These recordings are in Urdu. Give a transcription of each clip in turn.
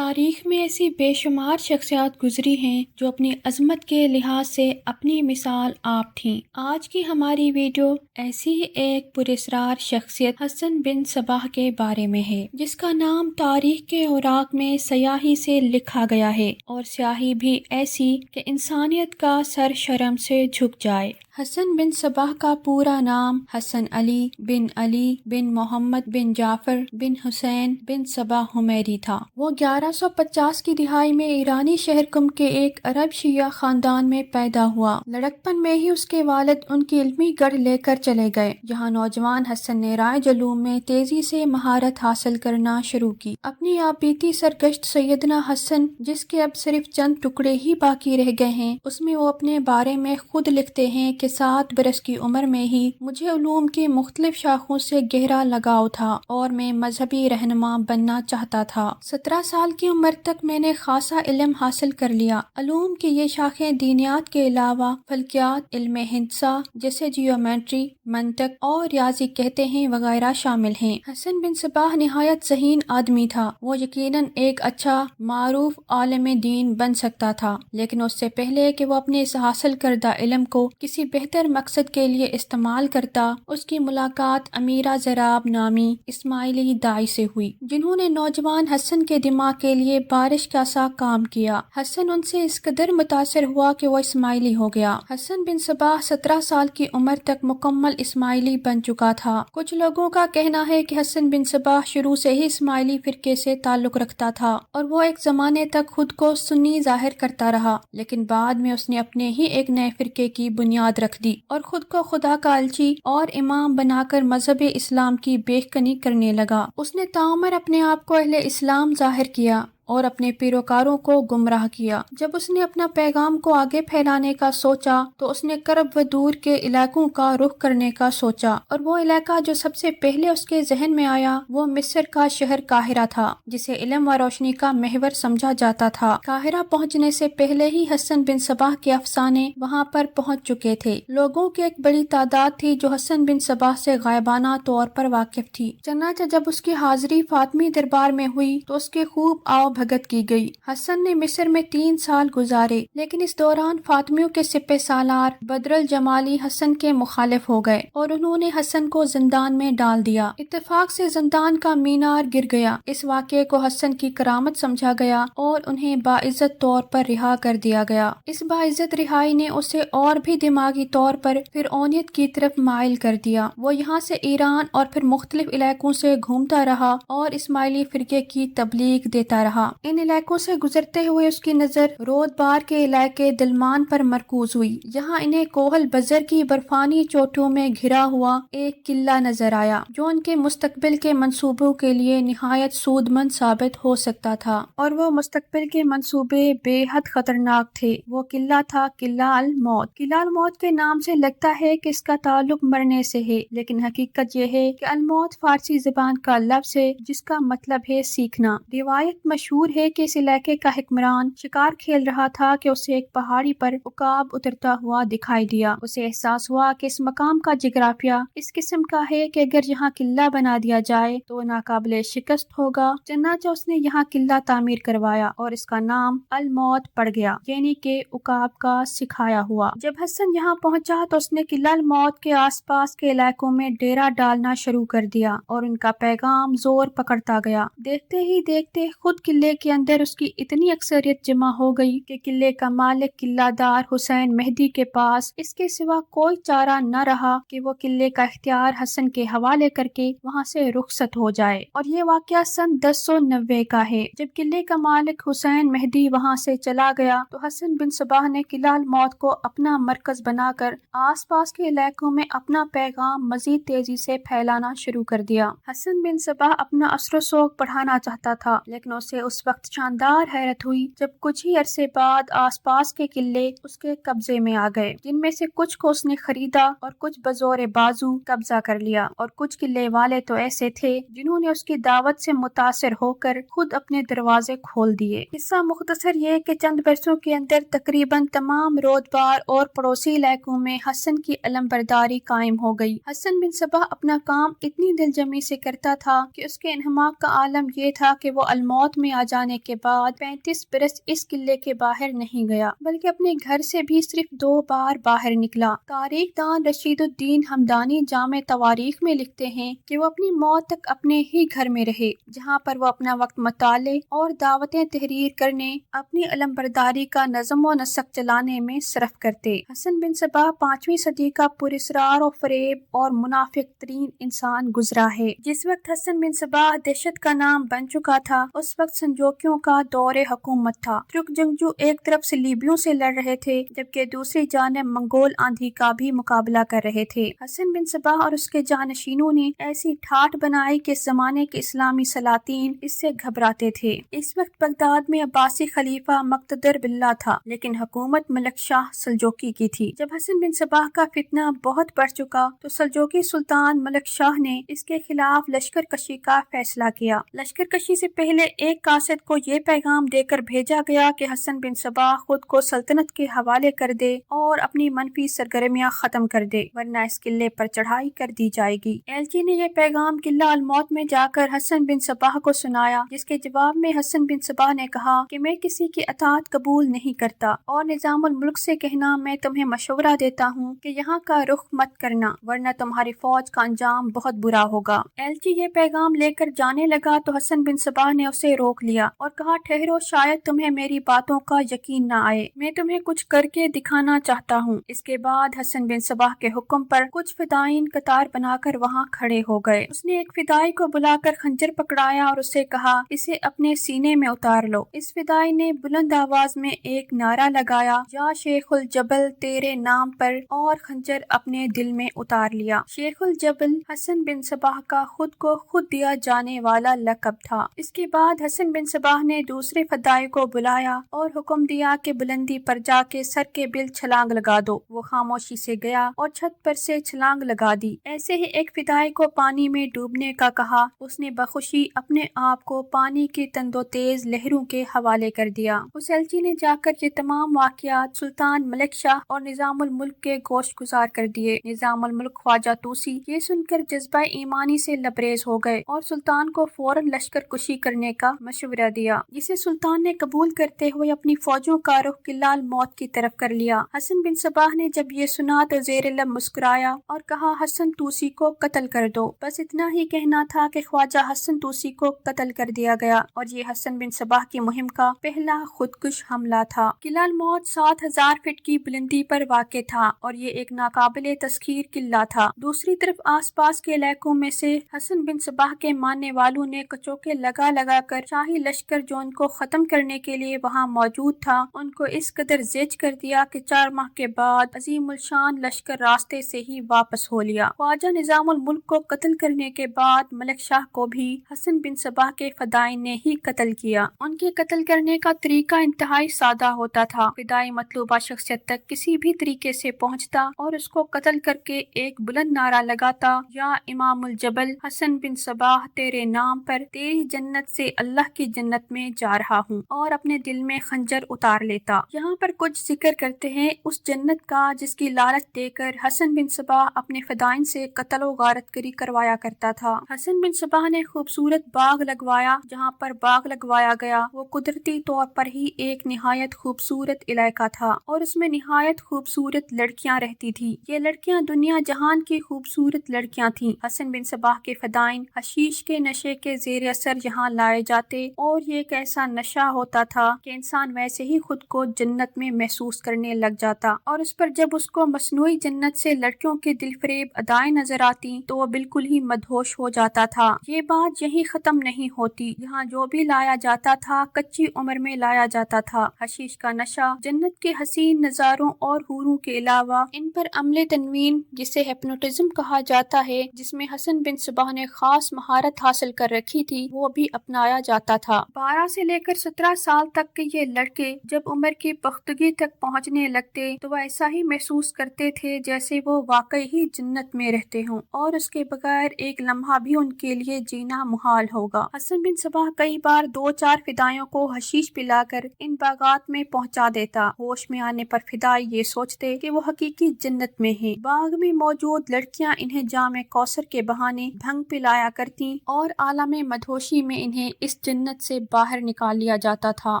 تاریخ میں ایسی بے شمار شخصیات گزری ہیں جو اپنی عظمت کے لحاظ سے اپنی مثال آپ تھیں۔ آج کی ہماری ویڈیو ایسی ہی ایک پراسرار شخصیت حسن بن صباح کے بارے میں ہے، جس کا نام تاریخ کے اوراق میں سیاہی سے لکھا گیا ہے، اور سیاہی بھی ایسی کہ انسانیت کا سر شرم سے جھک جائے۔ حسن بن صباح کا پورا نام حسن علی بن محمد بن جعفر بن حسین بن صباح حمیری تھا۔ وہ 1150 کی دہائی میں ایرانی شہر قم کے ایک عرب شیعہ خاندان میں پیدا ہوا۔ لڑکپن میں ہی اس کے والد ان کی علمی گڑھ لے کر چلے گئے، جہاں نوجوان حسن نے رائج علوم میں تیزی سے مہارت حاصل کرنا شروع کی۔ اپنی آپ بیتی سرگشت سیدنا حسن، جس کے اب صرف چند ٹکڑے ہی باقی رہ گئے ہیں، اس میں وہ اپنے بارے میں خود لکھتے ہیں کہ 7 برس کی عمر میں ہی مجھے علوم کی مختلف شاخوں سے گہرا لگاؤ تھا اور میں مذہبی رہنما بننا چاہتا تھا۔ 17 سال کی عمر تک میں نے خاصا علم حاصل کر لیا۔ علوم کی یہ شاخیں دینیات کے علاوہ فلکیات، علم ہندسہ جیسے جیومیٹری، منطق اور ریاضی کہتے ہیں وغیرہ شامل ہیں۔ حسن بن صباح نہایت ذہین آدمی تھا۔ وہ یقیناً ایک اچھا معروف عالم دین بن سکتا تھا، لیکن اس سے پہلے کہ وہ اپنے اس حاصل کردہ علم کو کسی بہتر مقصد کے لیے استعمال کرتا، اس کی ملاقات امیرہ زراب نامی اسماعیلی داعی سے ہوئی، جنہوں نے نوجوان حسن کے دماغ کے لیے بارش کا سا کام کیا۔ حسن ان سے اس قدر متاثر ہوا کہ وہ اسماعیلی ہو گیا۔ حسن بن صباح 17 سال کی عمر تک مکمل اسماعیلی بن چکا تھا۔ کچھ لوگوں کا کہنا ہے کہ حسن بن صباح شروع سے ہی اسماعیلی فرقے سے تعلق رکھتا تھا اور وہ ایک زمانے تک خود کو سنی ظاہر کرتا رہا، لیکن بعد میں اس نے اپنے ہی ایک نئے فرقے کی بنیاد رکھ دی اور خود کو خدا کا الچی اور امام بنا کر مذہب اسلام کی بیخکنی کرنے لگا۔ اس نے تاعمر اپنے آپ کو اہل اسلام ظاہر کیا اور اپنے پیروکاروں کو گمراہ کیا۔ جب اس نے اپنا پیغام کو آگے پھیلانے کا سوچا تو اس نے کرب و دور کے علاقوں کا رخ کرنے کا سوچا، اور وہ علاقہ جو سب سے پہلے اس کے ذہن میں آیا وہ مصر کا شہر قاہرہ تھا، جسے علم و روشنی کا محور سمجھا جاتا تھا۔ قاہرہ پہنچنے سے پہلے ہی حسن بن صباح کے افسانے وہاں پر پہنچ چکے تھے۔ لوگوں کی ایک بڑی تعداد تھی جو حسن بن صباح سے غائبانہ طور پر واقف تھی۔ چنانچہ جب اس کی حاضری فاطمی دربار میں ہوئی تو اس کی خوب آؤ بھگت کی گئی۔ حسن نے مصر میں 3 سال گزارے، لیکن اس دوران فاطمیوں کے سپہ سالار بدر الجمالی حسن کے مخالف ہو گئے اور انہوں نے حسن کو زندان میں ڈال دیا۔ اتفاق سے زندان کا مینار گر گیا۔ اس واقعے کو حسن کی کرامت سمجھا گیا اور انہیں باعزت طور پر رہا کر دیا گیا۔ اس باعزت رہائی نے اسے اور بھی دماغی طور پر فرعونیت کی طرف مائل کر دیا۔ وہ یہاں سے ایران اور پھر مختلف علاقوں سے گھومتا رہا اور اسماعیلی فرقے کی تبلیغ دیتا رہا۔ ان علاقوں سے گزرتے ہوئے اس کی نظر رودبار کے علاقے دلمان پر مرکوز ہوئی، جہاں انہیں کوہل بزر کی برفانی چوٹیوں میں گھرا ہوا ایک قلعہ نظر آیا، جو ان کے مستقبل کے منصوبوں کے لیے نہایت سود مند ثابت ہو سکتا تھا، اور وہ مستقبل کے منصوبے بے حد خطرناک تھے۔ وہ قلعہ تھا قلعہ الموت۔ قلعہ الموت کے نام سے لگتا ہے کہ اس کا تعلق مرنے سے ہے، لیکن حقیقت یہ ہے کہ الموت فارسی زبان کا لفظ ہے جس کا مطلب ہے سیکھنا۔ روایت مشہور ہے کہ اس علاقے کا حکمران شکار کھیل رہا تھا کہ اسے ایک پہاڑی پر عقاب اترتا ہوا دکھائی دیا۔ اسے احساس ہوا کہ اس مقام کا جغرافیہ اس قسم کا ہے کہ اگر یہاں قلعہ بنا دیا جائے تو ناقابل شکست ہوگا، چنانچہ اس نے یہاں قلعہ تعمیر کروایا اور اس کا نام الموت پڑ گیا، یعنی کہ عقاب کا سکھایا ہوا۔ جب حسن یہاں پہنچا تو اس نے قلعہ الموت کے آس پاس کے علاقوں میں ڈیرا ڈالنا شروع کر دیا اور ان کا پیغام زور پکڑتا گیا۔ دیکھتے ہی دیکھتے خود قلعے کے اندر اس کی اتنی اکثریت جمع ہو گئی کہ قلعے کا مالک قلعہ دار حسین مہدی کے پاس اس کے سوا کوئی چارہ نہ رہا کہ وہ قلعے کا اختیار حسن کے حوالے کر کے وہاں سے رخصت ہو جائے، اور یہ واقعہ سن 1090 کا ہے۔ جب قلعے کا مالک حسین مہدی وہاں سے چلا گیا تو حسن بن صباح نے قلعہ الموت کو اپنا مرکز بنا کر آس پاس کے علاقوں میں اپنا پیغام مزید تیزی سے پھیلانا شروع کر دیا۔ حسن بن صباح اپنا اثر و سوگ بڑھانا چاہتا تھا، لیکن اسے اس وقت شاندار حیرت ہوئی جب کچھ ہی عرصے بعد آس پاس کے قلعے اس کے قبضے میں آ گئے، جن میں سے کچھ کو اس نے خریدا اور کچھ بزور بازو قبضہ کر لیا، اور کچھ قلعے والے تو ایسے تھے جنہوں نے اس کی دعوت سے متاثر ہو کر خود اپنے دروازے کھول دیے۔ قصہ مختصر یہ کہ چند برسوں کے اندر تقریباً تمام رودبار اور پڑوسی علاقوں میں حسن کی علمبرداری قائم ہو گئی۔ حسن بن صباح اپنا کام اتنی دل جمی سے کرتا تھا کہ اس کے انہماک کا عالم یہ تھا کہ وہ الموت میں آ جانے کے بعد 35 برس اس قلعے کے باہر نہیں گیا، بلکہ اپنے گھر سے بھی صرف 2 بار باہر نکلا۔ تاریخ دان رشید الدین ہمدانی جامع تواریخ میں لکھتے ہیں کہ وہ اپنی موت تک اپنے ہی گھر میں رہے، جہاں پر وہ اپنا وقت مطالعے اور دعوتیں تحریر کرنے، اپنی علمبرداری کا نظم و نسق چلانے میں صرف کرتے۔ حسن بن صباح 5ویں صدی کا پراسرار و فریب اور منافق ترین انسان گزرا ہے۔ جس وقت حسن بن صباح دہشت کا نام بن چکا تھا، اس وقت سلجوکیوں کا دور حکومت تھا۔ ترک جنگجو ایک طرف سے لیبیوں سے لڑ رہے تھے، جبکہ دوسری جانب منگول آندھی کا بھی مقابلہ کر رہے تھے۔ حسن بن صباح اور اس کے جانشینوں نے ایسی ٹھاٹھ بنائی کہ اس زمانے کے اسلامی سلاطین اس سے گھبراتے تھے۔ اس وقت بغداد میں عباسی خلیفہ مقتدر باللہ تھا، لیکن حکومت ملک شاہ سلجوکی کی تھی۔ جب حسن بن صباح کا فتنہ بہت بڑھ چکا تو سلجوکی سلطان ملک شاہ نے اس کے خلاف لشکر کشی کا فیصلہ کیا۔ لشکر کشی سے پہلے ایک قاصد کو یہ پیغام دے کر بھیجا گیا کہ حسن بن صباح خود کو سلطنت کے حوالے کر دے اور اپنی منفی سرگرمیاں ختم کر دے، ورنہ اس قلعے پر چڑھائی کر دی جائے گی۔ ایلچی نے یہ پیغام قلعہ الموت میں جا کر حسن بن صباح کو سنایا، جس کے جواب میں حسن بن صباح نے کہا کہ میں کسی کی اطاعت قبول نہیں کرتا، اور نظام الملک سے کہنا میں تمہیں مشورہ دیتا ہوں کہ یہاں کا رخ مت کرنا، ورنہ تمہاری فوج کا انجام بہت برا ہوگا۔ ایلچی یہ پیغام لے کر جانے لگا تو حسن بن صباح نے اسے روک لیا اور کہا، ٹھہرو، شاید تمہیں میری باتوں کا یقین نہ آئے، میں تمہیں کچھ کر کے دکھانا چاہتا ہوں۔ اس کے بعد حسن بن صباح کے حکم پر کچھ فدائین قطار بنا کر وہاں کھڑے ہو گئے۔ اس نے ایک فدائی کو بلا کر خنجر پکڑایا اور اسے کہا، اسے اپنے سینے میں اتار لو۔ اس فدائی نے بلند آواز میں ایک نعرہ لگایا، یا شیخ الجبل تیرے نام پر، اور خنجر اپنے دل میں اتار لیا۔ شیخ الجبل حسن بن صباح کا خود کو خود دیا جانے والا لقب تھا۔ اس کے بعد حسن بن صباح نے دوسرے فدائی کو بلایا اور حکم دیا کہ بلندی پر جا کے سر کے بل چھلانگ لگا دو۔ وہ خاموشی سے گیا اور چھت پر سے چھلانگ لگا دی۔ ایسے ہی ایک فدائی کو پانی میں ڈوبنے کا کہا، اس نے بخوشی اپنے آپ کو پانی کی تند و تیز لہروں کے حوالے کر دیا۔ اس ایلچی نے جا کر یہ تمام واقعات سلطان ملک شاہ اور نظام الملک کے گوش گزار کر دیے۔ نظام الملک خواجہ طوسی یہ سن کر جذبہ ایمانی سے لبریز ہو گئے اور سلطان کو فوراً لشکر کشی کرنے کا مشورہ دیا، جسے سلطان نے قبول کرتے ہوئے اپنی فوجوں کا رخ قلعہ الموت کی طرف کر لیا۔ حسن بن صباح نے جب یہ سنا تو زیر لب مسکرایا اور کہا، حسن طوسی کو قتل کر دو۔ بس اتنا ہی کہنا تھا کہ خواجہ حسن طوسی کو قتل کر دیا گیا، اور یہ حسن بن صباح کی مہم کا پہلا خودکش حملہ تھا۔ قلعہ الموت 7000 فٹ کی بلندی پر واقع تھا اور یہ ایک ناقابل تسخیر قلعہ تھا۔ دوسری طرف آس پاس کے علاقوں میں سے حسن بن صباح کے ماننے والوں نے کچوکے لگا لگا کر شاہی لشکر جو ان کو ختم کرنے کے لیے وہاں موجود تھا، ان کو اس قدر زیج کر دیا کہ 4 ماہ کے بعد عظیم الشان لشکر راستے سے ہی واپس ہو لیا۔ خواجہ نظام الملک کو قتل کرنے کے بعد ملک شاہ کو بھی حسن بن صباح کے فدائین نے ہی قتل کیا۔ ان کے قتل کرنے کا طریقہ انتہائی سادہ ہوتا تھا۔ فدائی مطلوبہ شخصیت تک کسی بھی طریقے سے پہنچتا اور اس کو قتل کر کے ایک بلند نعرہ لگاتا، یا امام الجبل حسن بن صباح تیرے نام پر، تیری جنت سے اللہ کی جنت میں جا رہا ہوں، اور اپنے دل میں خنجر اتار لیتا۔ یہاں پر کچھ ذکر کرتے ہیں اس جنت کا جس کی لالچ دے کر حسن بن صباح اپنے فدائین سے قتل و غارت گری کروایا کرتا تھا۔ حسن بن صباح نے خوبصورت باغ لگوایا، جہاں پر باغ لگوایا گیا وہ قدرتی طور پر ہی ایک نہایت خوبصورت علاقہ تھا، اور اس میں نہایت خوبصورت لڑکیاں رہتی تھی۔ یہ لڑکیاں دنیا جہان کی خوبصورت لڑکیاں تھیں۔ حسن بن صباح کے فدائین حشیش کے نشے کے زیر اثر یہاں لائے جاتے، اور یہ ایک ایسا نشہ ہوتا تھا کہ انسان ویسے ہی خود کو جنت میں محسوس کرنے لگ جاتا، اور اس پر جب اس کو مصنوعی جنت سے لڑکیوں کے دل فریب ادائیں نظر آتی تو وہ بالکل ہی مدہوش ہو جاتا تھا۔ یہ بات یہی ختم نہیں ہوتی، یہاں جو بھی لایا جاتا تھا کچی عمر میں لایا جاتا تھا۔ حشیش کا نشہ جنت کے حسین نظاروں اور حوروں کے علاوہ ان پر عمل تنوین، جسے ہپنوٹزم کہا جاتا ہے، جس میں حسن بن صباح نے خاص مہارت حاصل کر رکھی تھی، وہ بھی اپنایا جاتا تھا۔ 12 سے لے کر 17 سال تک کے یہ لڑکے جب عمر کی پختگی تک پہنچنے لگتے تو وہ ایسا ہی محسوس کرتے تھے جیسے وہ واقعی ہی جنت میں رہتے ہوں، اور اس کے بغیر ایک لمحہ بھی ان کے لیے جینا محال ہوگا۔ حسن بن صباح کئی بار 2-4 فدائیوں کو حشیش پلا کر ان باغات میں پہنچا دیتا۔ ہوش میں آنے پر فدائی یہ سوچتے کہ وہ حقیقی جنت میں ہیں۔ باغ میں موجود لڑکیاں انہیں جام کوثر کے بہانے بھنگ پلایا کرتی اور عالم مدہوشی میں انہیں اس جنت جنت سے باہر نکال لیا جاتا تھا۔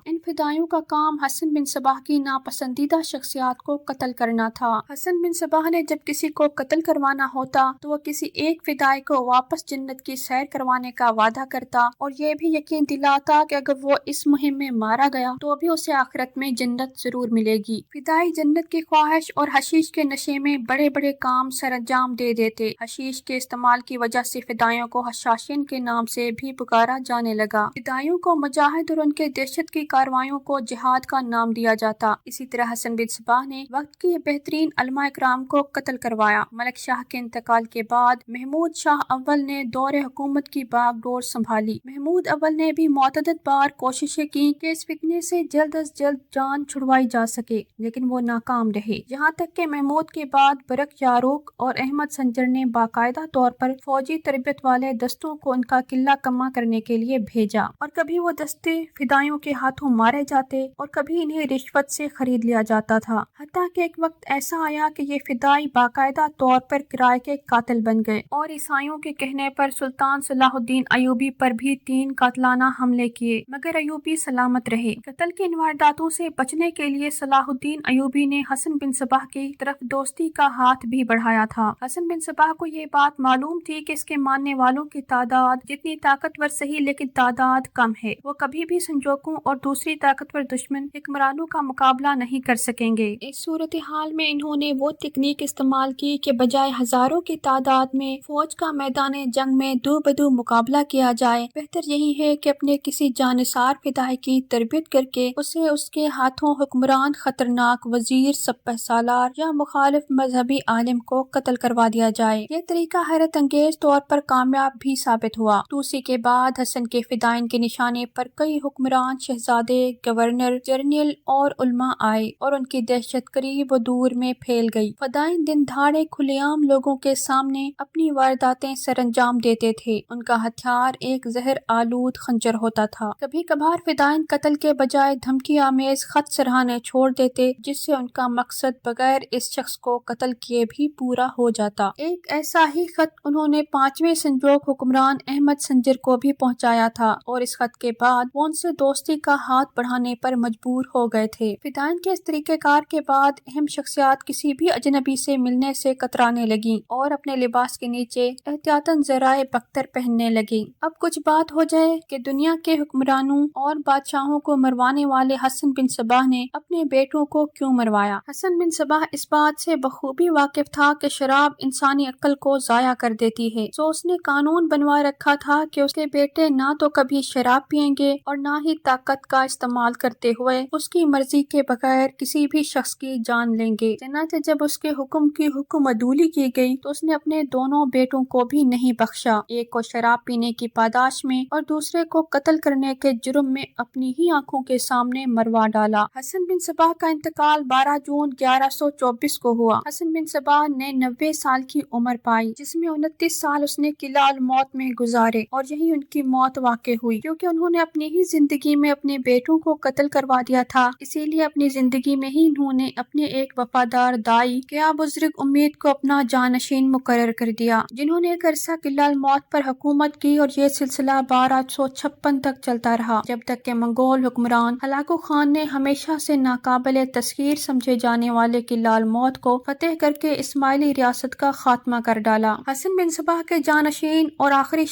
ان فدائیوں کا کام حسن بن صباح کی ناپسندیدہ شخصیات کو قتل کرنا تھا۔ حسن بن صباح نے جب کسی کو قتل کروانا ہوتا تو وہ کسی ایک فدائی کو واپس جنت کی سیر کروانے کا وعدہ کرتا اور یہ بھی یقین دلاتا کہ اگر وہ اس مہم میں مارا گیا تو بھی اسے آخرت میں جنت ضرور ملے گی۔ فدائی جنت کی خواہش اور حشیش کے نشے میں بڑے بڑے کام سر انجام دے دیتے۔ حشیش کے استعمال کی وجہ سے فدائیوں کو حشاشین کے نام سے بھی پکارا جانے لگا۔ فدائیوں کو مجاہد اور ان کے دہشت کی کارروائیوں کو جہاد کا نام دیا جاتا۔ اسی طرح حسن بن صباح نے وقت کے بہترین علماء اکرام کو قتل کروایا۔ ملک شاہ کے انتقال کے بعد محمود شاہ اول نے دور حکومت کی باغ ڈور سنبھالی۔ محمود اول نے بھی متعدد بار کوششیں کی کہ اس فتنے سے جلد از جلد جان چھڑوائی جا سکے، لیکن وہ ناکام رہے، یہاں تک کہ محمود کے بعد برق یاروق اور احمد سنجر نے باقاعدہ طور پر فوجی تربیت والے دستوں کو ان کا قلعہ کما کرنے کے لیے بھیجا، اور کبھی وہ دستے فدائیوں کے ہاتھوں مارے جاتے اور کبھی انہیں رشوت سے خرید لیا جاتا تھا، حتیٰ کہ ایک وقت ایسا آیا کہ یہ فدائی باقاعدہ طور پر کرائے کے قاتل بن گئے اور عیسائیوں کے کہنے پر سلطان صلاح الدین ایوبی پر بھی 3 قاتلانہ حملے کیے، مگر ایوبی سلامت رہے۔ قتل کی ان وارداتوں سے بچنے کے لیے صلاح الدین ایوبی نے حسن بن صباح کی طرف دوستی کا ہاتھ بھی بڑھایا تھا۔ حسن بن صباح کو یہ بات معلوم تھی کہ اس کے ماننے والوں کی تعداد جتنی طاقتور صحیح لیکن تعداد کم ہے، وہ کبھی بھی سنجوکوں اور دوسری طاقتور دشمن حکمرانوں کا مقابلہ نہیں کر سکیں گے۔ اس صورتحال میں انہوں نے وہ تکنیک استعمال کی کہ بجائے ہزاروں کی تعداد میں فوج کا میدان جنگ میں دو بدو مقابلہ کیا جائے، بہتر یہی ہے کہ اپنے کسی جانثار فدائی کی تربیت کر کے اسے اس کے ہاتھوں حکمران، خطرناک وزیر، سپہ سالار یا مخالف مذہبی عالم کو قتل کروا دیا جائے۔ یہ طریقہ حیرت انگیز طور پر کامیاب بھی ثابت ہوا۔ توسی کے بعد حسن کے فدائین کے نشانے پر کئی حکمران، شہزادے، گورنر جنرل اور علماء آئے اور ان کی دہشت قریب و دور میں پھیل گئی۔ فدائین دن دہاڑے کھلے عام لوگوں کے سامنے اپنی وارداتیں سر انجام دیتے تھے۔ ان کا ہتھیار ایک زہر آلود خنجر ہوتا تھا۔ کبھی کبھار فدائین قتل کے بجائے دھمکی آمیز خط سرہانے چھوڑ دیتے، جس سے ان کا مقصد بغیر اس شخص کو قتل کیے بھی پورا ہو جاتا۔ ایک ایسا ہی خط انہوں نے 5ویں سنجوک حکمران احمد سنجر کو بھی پہنچایا تھا اور اس خط کے بعد وہ ان سے دوستی کا ہاتھ بڑھانے پر مجبور ہو گئے تھے۔ فدائین کے اس طریقہ کار کے بعد اہم شخصیات کسی بھی اجنبی سے ملنے سے کترانے لگیں اور اپنے لباس کے نیچے احتیاطاً ذرائع بختر پہننے لگیں۔ اب کچھ بات ہو جائے کہ دنیا کے حکمرانوں اور بادشاہوں کو مروانے والے حسن بن صباح نے اپنے بیٹوں کو کیوں مروایا۔ حسن بن صباح اس بات سے بخوبی واقف تھا کہ شراب انسانی عقل کو ضائع کر دیتی ہے، سو اس نے قانون بنوا رکھا تھا کہ اس کے بیٹے نہ تو کبھی شراب پئیں گے اور نہ ہی طاقت کا استعمال کرتے ہوئے اس کی مرضی کے بغیر کسی بھی شخص کی جان لیں گے۔ چنانچہ جب اس کے حکم کی حکم عدولی کی گئی تو اس نے اپنے دونوں بیٹوں کو بھی نہیں بخشا، ایک کو شراب پینے کی پاداش میں اور دوسرے کو قتل کرنے کے جرم میں اپنی ہی آنکھوں کے سامنے مروا ڈالا۔ حسن بن صباح کا انتقال 12 جون 1124 کو ہوا۔ حسن بن صباح نے 90 سال کی عمر پائی، جس میں 29 سال اس نے قلعہ الموت میں گزارے اور یہی ان کی موت واقع ہوئی، کیونکہ انہوں نے اپنی ہی زندگی میں اپنے بیٹوں کو قتل کروا دیا تھا۔ اسی لیے اپنی زندگی میں ہی انہوں نے اپنے ایک وفادار دائی قیا بزرگ امید کو اپنا جانشین مقرر کر دیا، جنہوں نے ایک عرصہ قلعہ الموت پر حکومت کی اور یہ سلسلہ 1256 تک چلتا رہا، جب تک کہ منگول حکمران ہلاکو خان نے ہمیشہ سے ناقابل تسخیر سمجھے جانے والے قلعہ الموت کو فتح کر کے اسماعیلی ریاست کا خاتمہ کر ڈالا۔ حسن بن صباح کے جانشین اور آخری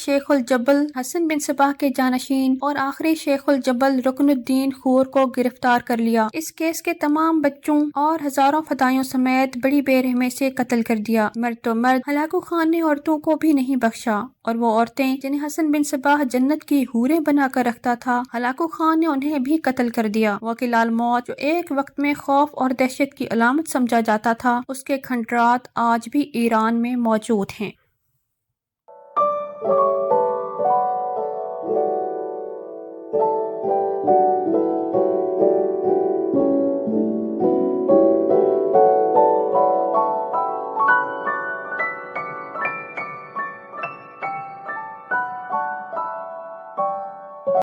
شیخ الجبل رکن الدین خور کو گرفتار کر لیا۔ اس کیس کے تمام بچوں اور ہزاروں فدائیوں سمیت بڑی بے رحمی سے قتل کر دیا۔ مرد تو مرد، ہلاکو خان نے عورتوں کو بھی نہیں بخشا، اور وہ عورتیں جنہیں حسن بن صباح جنت کی حوریں بنا کر رکھتا تھا، ہلاکو خان نے انہیں بھی قتل کر دیا۔ وہ قلعہ الموت جو ایک وقت میں خوف اور دہشت کی علامت سمجھا جاتا تھا، اس کے کھنڈرات آج بھی ایران میں موجود ہیں۔